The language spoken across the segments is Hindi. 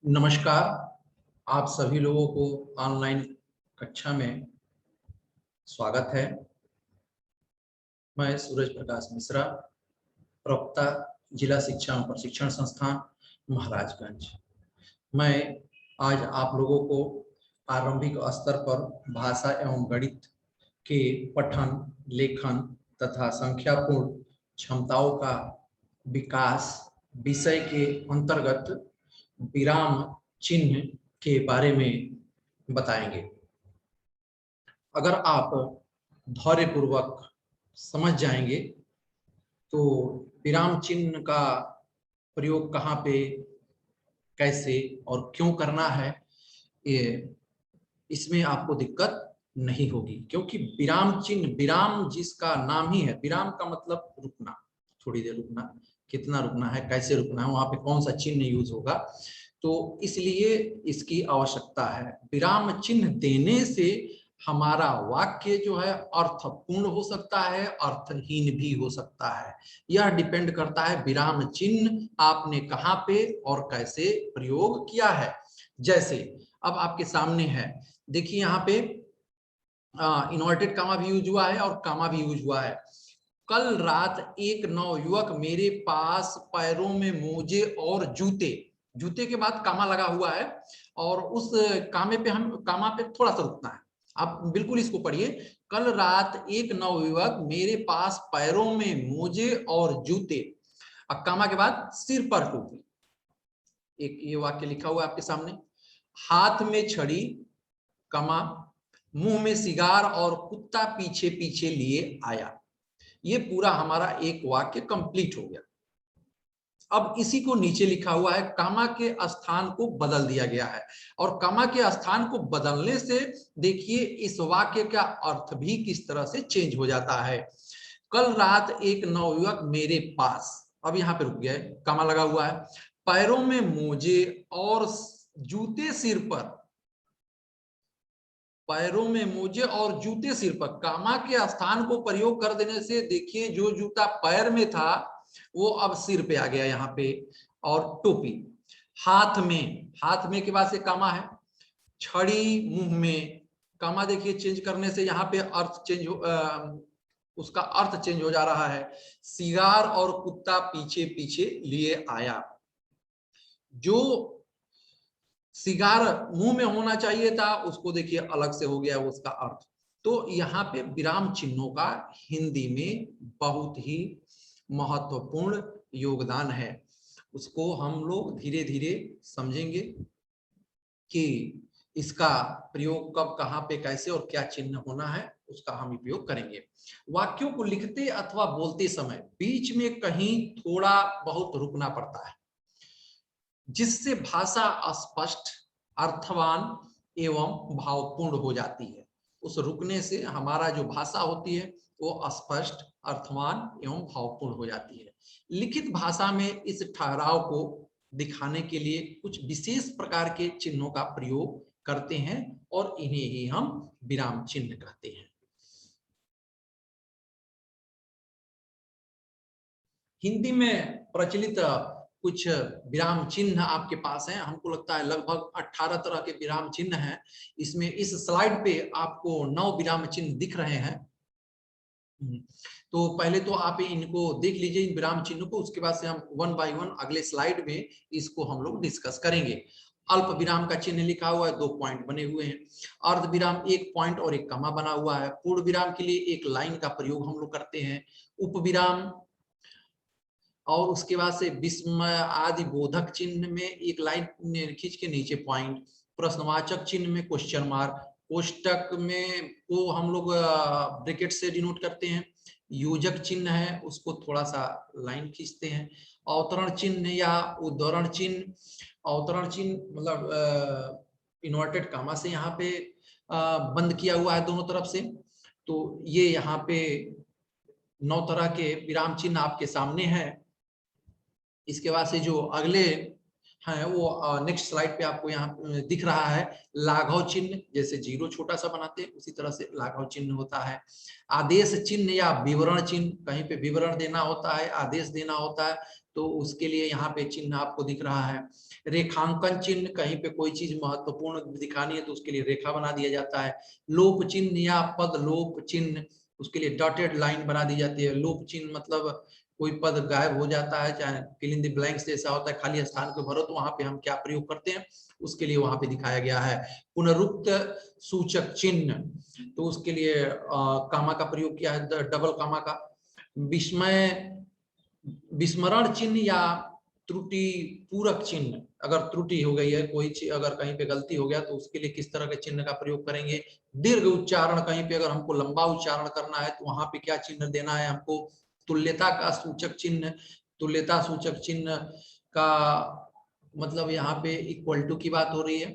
नमस्कार। आप सभी लोगों को ऑनलाइन कक्षा में स्वागत है। मैं सूरज प्रकाश मिश्रा, प्रवक्ता जिला शिक्षा एवं प्रशिक्षण संस्थान महाराजगंज। मैं आज आप लोगों को आरंभिक स्तर पर भाषा एवं गणित के पठन, लेखन तथा संख्यापूर्ण क्षमताओं का विकास विषय के अंतर्गत विराम चिन्ह के बारे में बताएंगे। अगर आप धैर्यपूर्वक समझ जाएंगे तो विराम चिन्ह का प्रयोग कहाँ पे, कैसे और क्यों करना है, ये इसमें आपको दिक्कत नहीं होगी। क्योंकि विराम चिन्ह, विराम जिसका नाम ही है, विराम का मतलब रुकना, थोड़ी देर रुकना, कितना रुकना है, कैसे रुकना है, वहां पे कौन सा चिन्ह यूज होगा, तो इसलिए इसकी आवश्यकता है। विराम चिन्ह देने से हमारा वाक्य जो है अर्थपूर्ण हो सकता है, अर्थहीन भी हो सकता है। यह डिपेंड करता है विराम चिन्ह आपने कहाँ पे और कैसे प्रयोग किया है। जैसे अब आपके सामने है, देखिए यहाँ पे इन्वर्टेड कामा भी यूज हुआ है और कामा भी यूज हुआ है। कल रात एक नवयुवक मेरे पास पैरों में मोजे और जूते, जूते के बाद कामा लगा हुआ है और उस कामे पे हम कामा पे थोड़ा सा रुकना है। आप बिल्कुल इसको पढ़िए। कल रात एक नवयुवक मेरे पास पैरों में मोजे और जूते, अब कामा के बाद सिर पर टोपी। एक ये वाक्य लिखा हुआ है आपके सामने। हाथ में छड़ी, कमा, मुंह में सिगार और कुत्ता पीछे पीछे लिए आया। ये पूरा हमारा एक वाक्य कंप्लीट हो गया। अब इसी को नीचे लिखा हुआ है, कामा के स्थान को बदल दिया गया है और कामा के स्थान को बदलने से देखिए इस वाक्य का अर्थ भी किस तरह से चेंज हो जाता है। कल रात एक नवयुवक मेरे पास, अब यहाँ पे रुक गया है, कामा लगा हुआ है, पैरों में मोजे और जूते सिर पर, पैरों में मोजे और जूते सिर पर, कामा के स्थान को प्रयोग कर देने से देखिए जो जूता पैर में था वो अब सिर पे आ गया यहाँ पे। और टोपी, हाथ में, हाथ में के बाद से कामा है, छड़ी मुंह में, कामा देखिए चेंज करने से यहाँ पे अर्थ चेंज हो, उसका अर्थ चेंज हो जा रहा है। सिगार और कुत्ता पीछे पीछे लिए आया, जो सिगार मुंह में होना चाहिए था उसको देखिए अलग से हो गया उसका अर्थ। तो यहाँ पे विराम चिन्हों का हिंदी में बहुत ही महत्वपूर्ण योगदान है। उसको हम लोग धीरे धीरे समझेंगे कि इसका प्रयोग कब, कहाँ पे, कैसे और क्या चिन्ह होना है, उसका हम उपयोग करेंगे। वाक्यों को लिखते अथवा बोलते समय बीच में कहीं थोड़ा बहुत रुकना पड़ता है, जिससे भाषा स्पष्ट, अर्थवान एवं भावपूर्ण हो जाती है। उस रुकने से हमारा जो भाषा होती है वो स्पष्ट, अर्थवान एवं भावपूर्ण हो जाती है। लिखित भाषा में इस ठहराव को दिखाने के लिए कुछ विशेष प्रकार के चिन्हों का प्रयोग करते हैं और इन्हें ही हम विराम चिन्ह कहते हैं। हिंदी में प्रचलित कुछ विराम चिन्ह आपके पास हैं। हमको लगता है लगभग 18 तरह के विराम चिन्ह हैं। इसमें इस स्लाइड पे आपको 9 विराम चिन्ह दिख रहे हैं। तो पहले तो आप इनको देख लीजिए, इन विराम चिन्हों को, उसके बाद से हम वन बाय वन अगले स्लाइड में इसको हम लोग डिस्कस करेंगे। अल्प विराम का चिन्ह लिखा हुआ है, 2 पॉइंट बने हुए हैं। अर्ध विराम 1 पॉइंट और 1 कमा बना हुआ है। पूर्ण विराम के लिए 1 लाइन का प्रयोग हम लोग करते हैं। उप विराम और उसके बाद से विस्मय आदि बोधक चिन्ह में 1 लाइन खींच के नीचे पॉइंट। प्रश्नवाचक चिन्ह में क्वेश्चन मार्क, कोष्टक में को हम लोग ब्रैकेट से डिनोट करते हैं। योजक चिन्ह है उसको थोड़ा सा लाइन खींचते हैं। अवतरण चिन्ह या उद्धरण चिन्ह, अवतरण चिन्ह मतलब इन्वर्टेड कामा से यहाँ पे बंद किया हुआ है दोनों तरफ से। तो ये यहाँ पे 9 तरह के विराम चिन्ह आपके सामने है। इसके बाद से जो अगले है वो नेक्स्ट स्लाइड पे आपको यहाँ दिख रहा है। लाघव चिन्ह, जैसे जीरो छोटा सा बनाते हैं उसी तरह से लाघव चिन्ह होता है। आदेश चिन्ह या विवरण चिन्ह, कहीं पे विवरण देना होता है, आदेश देना होता है, तो उसके लिए यहाँ पे चिन्ह आपको दिख रहा है। रेखांकन चिन्ह, कहीं पे कोई चीज महत्वपूर्ण दिखानी है तो उसके लिए रेखा बना दिया जाता है। लोप चिन्ह या पद लोप चिन्ह, उसके लिए डॉटेड लाइन बना दी जाती है। लोप चिन्ह मतलब कोई पद गायब हो जाता है, चाहे फिल इन द ब्लैंक्स जैसा होता है, खाली स्थान को भरो, तो वहां पे हम क्या प्रयोग करते हैं उसके लिए वहां पे दिखाया गया है। पुनरुक्त सूचक चिन्ह, तो उसके लिए कामा का प्रयोग किया है, डबल कामा का। विस्मय विस्मरण चिन्ह या त्रुटि पूरक चिन्ह, अगर त्रुटि हो गई है कोई चीज, अगर कहीं पे गलती हो गया तो उसके लिए किस तरह के चिन्ह का प्रयोग करेंगे। दीर्घ उच्चारण, कहीं पे अगर हमको लंबा उच्चारण करना है तो वहां पे क्या चिन्ह देना है हमको। तुल्यता का सूचक चिन्ह, तुल्यता सूचक चिन्ह का मतलब यहाँ पे इक्वल टू की बात हो रही है,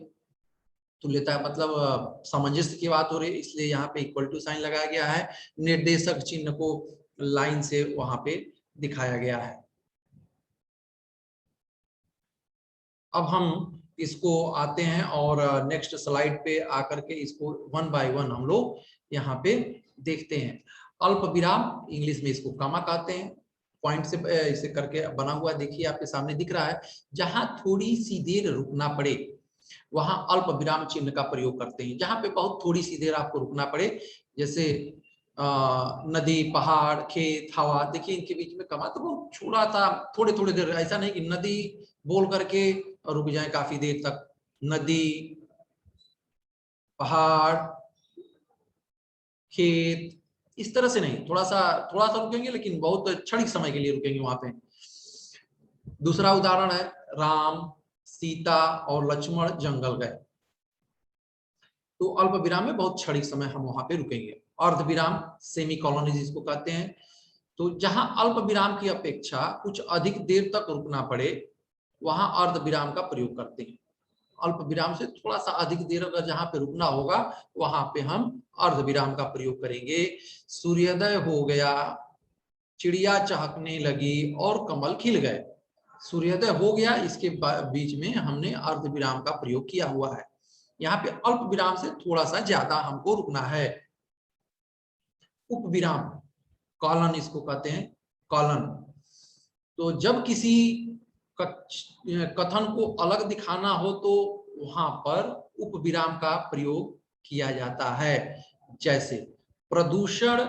तुल्यता मतलब सामंजस्य की बात हो रही है, इसलिए यहाँ पे इक्वल टू साइन लगाया गया है। निर्देशक चिन्ह को लाइन से वहां पे दिखाया गया है। अब हम इसको आते हैं और नेक्स्ट स्लाइड पे आकर के इसको वन बाय वन हम लोग यहाँ पे देखते हैं। अल्प विराम, इंग्लिश में इसको कामा कहते हैं, पॉइंट से इसे करके बना हुआ देखिए आपके सामने दिख रहा है। जहां थोड़ी सी देर रुकना पड़े वहां अल्प विराम चिन्ह का प्रयोग करते हैं। जहां पे बहुत थोड़ी सी देर आपको रुकना पड़े, जैसे नदी, पहाड़, खेत, हवा, देखिए इनके बीच में कमा तो बहुत छोड़ा था, थोड़े थोड़े देर, ऐसा नहीं कि नदी बोल करके रुक जाए काफी देर तक। नदी, पहाड़, खेत, इस तरह से नहीं, थोड़ा सा रुकेंगे, लेकिन बहुत क्षणिक समय के लिए रुकेंगे वहां पे। दूसरा उदाहरण है, राम, सीता और लक्ष्मण जंगल गए, तो अल्प विराम में बहुत क्षणिक समय हम वहां पे रुकेंगे। अर्ध विराम, सेमी कॉलन जिसको कहते हैं, तो जहां अल्प विराम की अपेक्षा कुछ अधिक देर तक रुकना पड़े वहां अर्ध विराम का प्रयोग करते हैं। अल्प विराम से थोड़ा सा अधिक देर अगर जहां पे रुकना होगा वहां पे हम अर्ध विराम का प्रयोग करेंगे। सूर्योदय हो गया, चिड़िया चहकने लगी और कमल खिल गए। सूर्योदय हो गया, इसके बीच में हमने अर्ध विराम का प्रयोग किया हुआ है। यहाँ पे अल्प विराम से थोड़ा सा ज्यादा हमको रुकना है। उपविराम, कॉलन इसको कहते हैं, कॉलन, तो जब किसी कथन को अलग दिखाना हो तो वहां पर उपविराम का प्रयोग किया जाता है। जैसे प्रदूषण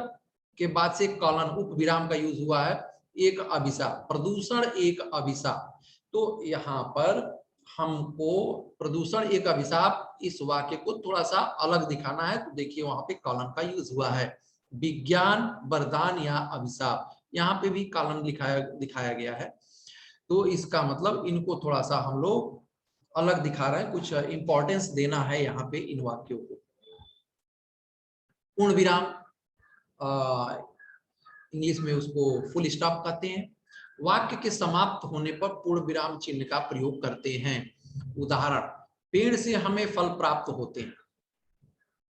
के बाद से कॉलन उपविराम का यूज हुआ है, एक अभिशाप, प्रदूषण एक अभिशाप, तो यहाँ पर हमको प्रदूषण एक अभिशाप, इस वाक्य को थोड़ा सा अलग दिखाना है, तो देखिए वहां पे कॉलन का यूज हुआ है। विज्ञान वरदान या अभिशाप, यहाँ पे भी कॉलन दिखाया गया है, तो इसका मतलब इनको थोड़ा सा हम लोग अलग दिखा रहे हैं, कुछ इंपॉर्टेंस देना है यहाँ पे इन वाक्यों को। पूर्ण विराम, इंग्लिश में उसको फुल स्टॉप कहते हैं, वाक्य के समाप्त होने पर पूर्ण विराम चिन्ह का प्रयोग करते हैं। उदाहरण, पेड़ से हमें फल प्राप्त होते हैं,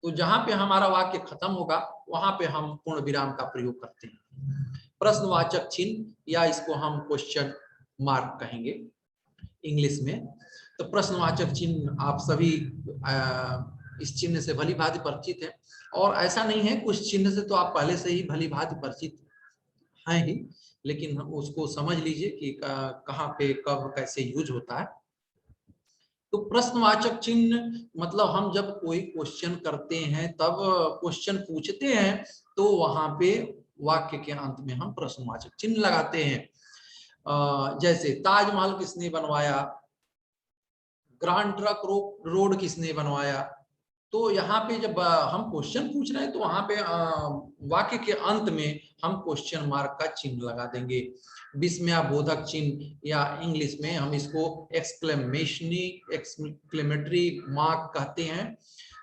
तो जहां पे हमारा वाक्य खत्म होगा वहां पे हम पूर्ण विराम का प्रयोग करते हैं। प्रश्नवाचक चिन्ह या इसको हम क्वेश्चन मार्क कहेंगे इंग्लिश में, तो प्रश्नवाचक चिन्ह आप सभी इस चिन्ह से भली भांति परिचित है, और ऐसा नहीं है, कुछ चिन्ह से तो आप पहले से ही भली भांति परिचित हैं ही, लेकिन उसको समझ लीजिए कि कहाँ पे कब कैसे यूज होता है। तो प्रश्नवाचक चिन्ह मतलब हम जब कोई क्वेश्चन करते हैं, तब क्वेश्चन पूछते हैं, तो वहां पे वाक्य के अंत में हम प्रश्नवाचक चिन्ह लगाते हैं। जैसे ताजमहल किसने बनवाया, ग्रांड ट्रंक रोड किसने बनवाया, तो यहाँ पे जब हम क्वेश्चन पूछ रहे हैं तो वहां पे वाक्य के अंत में हम क्वेश्चन मार्क का चिन्ह लगा देंगे। विस्मयाबोधक चिन्ह या इंग्लिश में हम इसको एक्सक्लेमेटरी मार्क कहते हैं।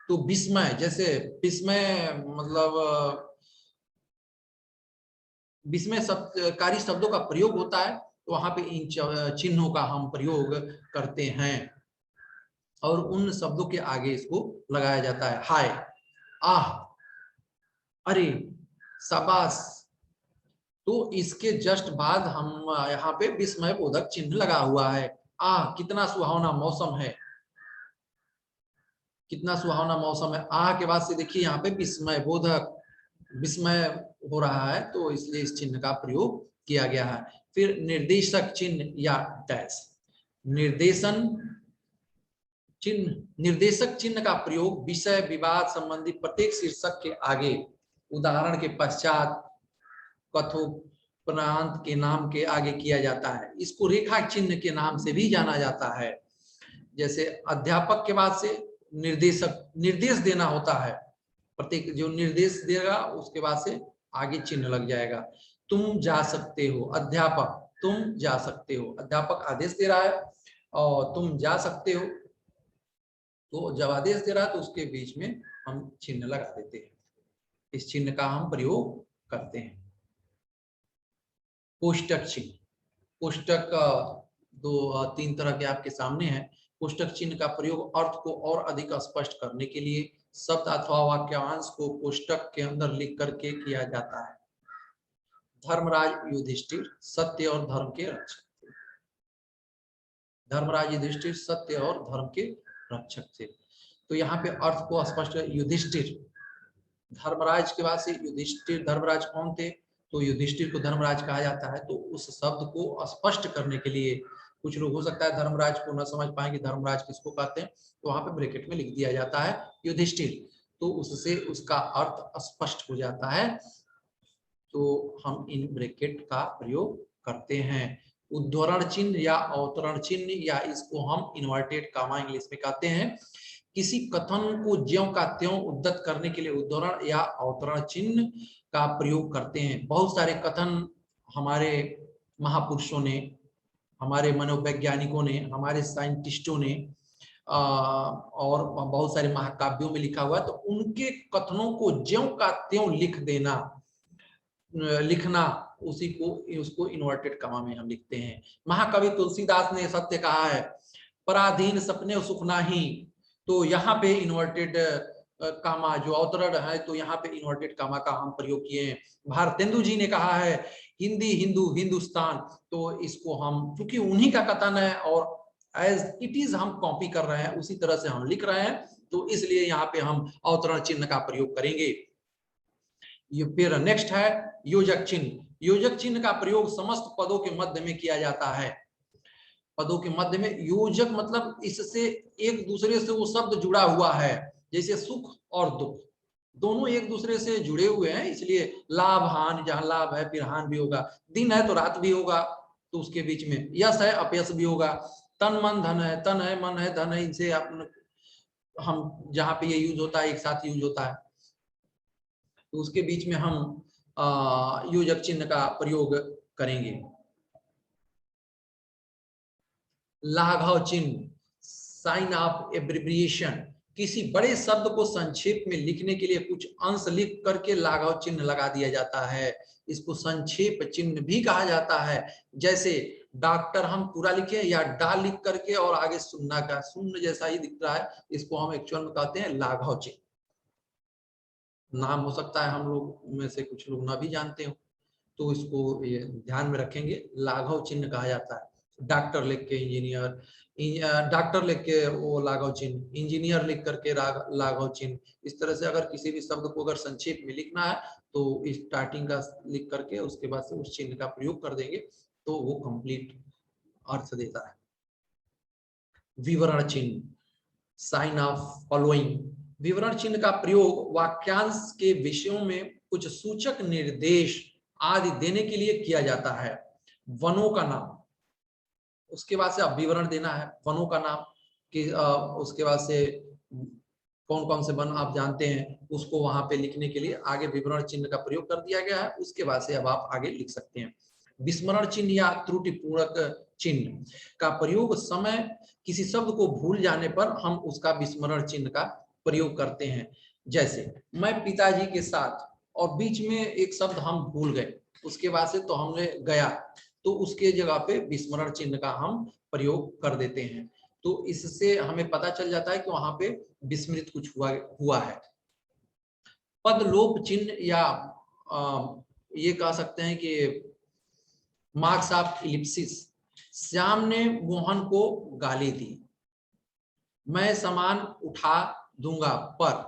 तो विस्मय, जैसे विस्मय मतलब विस्मय कारी शब्दों का प्रयोग होता है, तो वहां पे इन चिन्हों का हम प्रयोग करते हैं और उन शब्दों के आगे इसको लगाया जाता है। हाय, आह, अरे, शाबाश, तो इसके जस्ट बाद हम यहाँ पे विस्मय बोधक चिन्ह लगा हुआ है। आह कितना सुहावना मौसम है, कितना सुहावना मौसम है। आह के बाद से देखिए यहाँ पे विस्मय बोधक, विस्मय हो रहा है, तो इसलिए इस चिन्ह का प्रयोग किया गया है। फिर निर्देशक चिन्ह या डैश, निर्देशन चिन्ह, निर्देशक चिन्ह का प्रयोग विषय विवाद संबंधी प्रत्येक शीर्षक के आगे, उदाहरण के पश्चात, कथोपरांत के नाम के आगे किया जाता है। इसको रेखा चिन्ह के नाम से भी जाना जाता है। जैसे अध्यापक के बाद से निर्देशक, निर्देश देना होता है, प्रत्येक जो निर्देश देगा उसके बाद से आगे चिन्ह लग जाएगा। तुम जा सकते हो, अध्यापक तुम जा सकते हो, अध्यापक आदेश दे रहा है और तुम जा सकते हो, तो जब आदेश दे रहा है तो उसके बीच में हम चिन्ह लगा देते हैं। इस चिन्ह का हम प्रयोग करते हैं। कोष्टक चिन्ह, कोष्टक दो तीन तरह के आपके सामने है। कोष्टक चिन्ह का प्रयोग अर्थ को और अधिक स्पष्ट करने के लिए शब्द अथवा वाक्यांश को कोष्टक के अंदर लिख करके किया जाता है। धर्मराज युधिष्ठिर सत्य और धर्म के रक्षक थे, धर्मराज युधिष्ठिर सत्य और धर्म के रक्षक थे। तो यहाँ पे अर्थ को स्पष्ट, युधिष्ठिर, धर्मराज के बाद से युधिष्ठिर, धर्मराज कौन थे, तो युधिष्ठिर को धर्मराज कहा जाता है। तो उस शब्द को स्पष्ट करने के लिए, कुछ लोग हो सकता है धर्मराज को न समझ पाएंगे धर्मराज किसको कहते हैं, तो वहां पे ब्रैकेट में लिख दिया जाता है युधिष्ठिर, तो उससे उसका अर्थ स्पष्ट हो जाता है। तो हम इन ब्रैकेट का प्रयोग करते हैं। उद्धरण चिन्ह या अवतरण चिन्ह, या इसको हम इन्वर्टेड कामा इंग्लिश में कहते हैं। किसी कथन को ज्यों का त्यों उद्धत करने के लिए उद्धरण या अवतरण चिन्ह का प्रयोग करते हैं। बहुत सारे कथन हमारे महापुरुषों ने, हमारे मनोवैज्ञानिकों ने, हमारे साइंटिस्टों ने और बहुत सारे महाकाव्यों में लिखा हुआ है, तो उनके कथनों को ज्यों का त्यों लिख देना, लिखना, उसी को, उसको इन्वर्टेड कमा में हम लिखते हैं। महाकवि तुलसीदास ने सत्य कहा है, पराधीन सपने सुख नाही, तो यहाँ पे इन्वर्टेड कामा जो अवतरण है, तो यहाँ पे इन्वर्टेड कामा का हम प्रयोग किए हैं। भारतेंदु जी ने कहा है हिंदी हिंदू हिंदुस्तान, तो इसको हम, क्योंकि उन्हीं का कथन है और एज इट इज हम कॉपी कर रहे हैं, उसी तरह से हम लिख रहे हैं, तो इसलिए यहाँ पे हम अवतरण चिन्ह का प्रयोग करेंगे। ये फिर नेक्स्ट है योजक चिन्ह। योजक चिन्ह का प्रयोग समस्त पदों के मध्य में किया जाता है। पदों के मध्य में योजक मतलब इससे एक दूसरे से वो शब्द जुड़ा हुआ है, जैसे सुख और दुख दोनों एक दूसरे से जुड़े हुए हैं, इसलिए लाभ हानि, जहां लाभ है फिर हानि भी होगा, दिन है तो रात भी होगा, तो उसके बीच में यश है अपयश भी होगा, तन मन धन है, तन है मन है धन है, इनसे हम जहाँ पे ये यूज होता है एक साथ यूज होता है, तो उसके बीच में हम योजक चिन्ह का प्रयोग करेंगे। लाघव चिन्ह, साइन ऑफ एब्रिविएशन, किसी बड़े शब्द को संक्षेप में लिखने के लिए कुछ अंश लिख करके लाघव चिन्ह लगा दिया जाता है। इसको संक्षेप चिन्ह भी कहा जाता है। जैसे डॉक्टर हम पूरा लिखे या डा लिख करके और आगे सुन्ना का शून्य जैसा ही दिख रहा है, इसको हम एक्चुअल में कहते हैं लाघव चिन्ह। नाम हो सकता है हम लोग में से कुछ लोग ना भी जानते हो, तो इसको ये ध्यान में रखेंगे, लाघव चिन्ह कहा जाता है। डॉक्टर लिख के इंजीनियर, डॉक्टर लिख के वो लाघव चिन्ह, इंजीनियर लिख करके लाघव चिन्ह। इस तरह से अगर किसी भी शब्द को अगर संक्षेप में लिखना है तो स्टार्टिंग का लिख करके उसके बाद से उस चिन्ह का प्रयोग कर देंगे, तो वो कंप्लीट अर्थ देता है। विवरण चिन्ह, साइन ऑफ फॉलोइंग, विवरण चिन्ह का प्रयोग वाक्यांश के विषयों में कुछ सूचक निर्देश आदि देने के लिए किया जाता है। वनों का नाम, उसके बाद से अब विवरण देना है वनों का नाम कि उसके बाद से कौन कौन से वन आप जानते हैं, उसको वहां पे लिखने के लिए आगे विवरण चिन्ह का प्रयोग कर दिया गया है। उसके बाद से अब आप आगे लिख सकते हैं। विस्मरण चिन्ह या त्रुटिपूर्वक चिन्ह का प्रयोग समय किसी शब्द को भूल जाने पर हम उसका विस्मरण चिन्ह का प्रयोग करते हैं। जैसे मैं पिताजी के साथ, और बीच में एक शब्द हम भूल गए, उसके बाद से तो हमने गया, तो उसके जगह पे विस्मरण चिन्ह का हम प्रयोग कर देते हैं। तो इससे हमें पता चल जाता है कि वहां पे विस्मृत कुछ हुआ है। पद लोप चिन्ह, या ये कह सकते हैं कि मार्क्स ऑफ इलिप्सिस, श्याम ने मोहन को गाली दी। मैं सामान उठा दूंगा पर,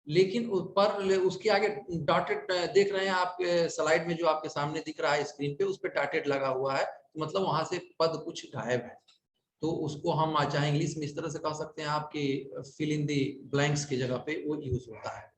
लेकिन उसके आगे डॉटेड देख रहे हैं आप स्लाइड में, जो आपके सामने दिख रहा है स्क्रीन पे, उस पे डॉटेड लगा हुआ है, मतलब वहां से पद कुछ गायब है। तो उसको हम चाहे इंग्लिश में इस तरह से कह सकते हैं आपके फिल इन दी ब्लैंक्स की जगह पे वो यूज होता है।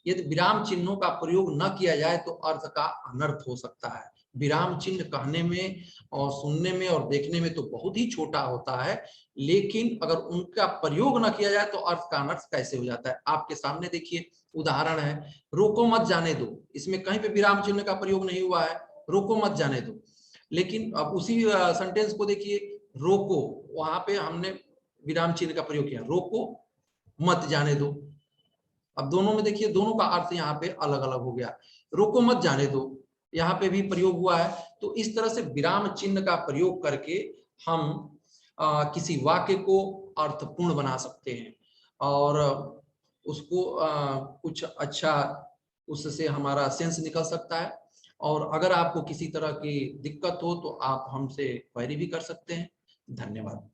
यदि विराम चिन्हों का प्रयोग न किया जाए तो अर्थ का अनर्थ हो सकता है। विराम चिन्ह कहने में और सुनने में और देखने में तो बहुत ही छोटा होता है, लेकिन अगर उनका प्रयोग न किया जाए तो अर्थ का अनर्थ कैसे हो जाता है। आपके सामने देखिए उदाहरण है, रोको मत जाने दो। इसमें कहीं पे विराम चिन्ह का प्रयोग नहीं हुआ है, रोको मत जाने दो। लेकिन अब उसी सेंटेंस को देखिए, रोको, वहां पे हमने विराम चिन्ह का प्रयोग किया, रोको मत जाने दो। अब दोनों में देखिए, दोनों का अर्थ यहाँ पे अलग अलग हो गया। रोको मत जाने दो, यहाँ पे भी प्रयोग हुआ है। तो इस तरह से विराम चिन्ह का प्रयोग करके हम किसी वाक्य को अर्थपूर्ण बना सकते हैं और उसको कुछ अच्छा, उससे हमारा सेंस निकल सकता है। और अगर आपको किसी तरह की दिक्कत हो तो आप हमसे क्वेरी भी कर सकते हैं। धन्यवाद।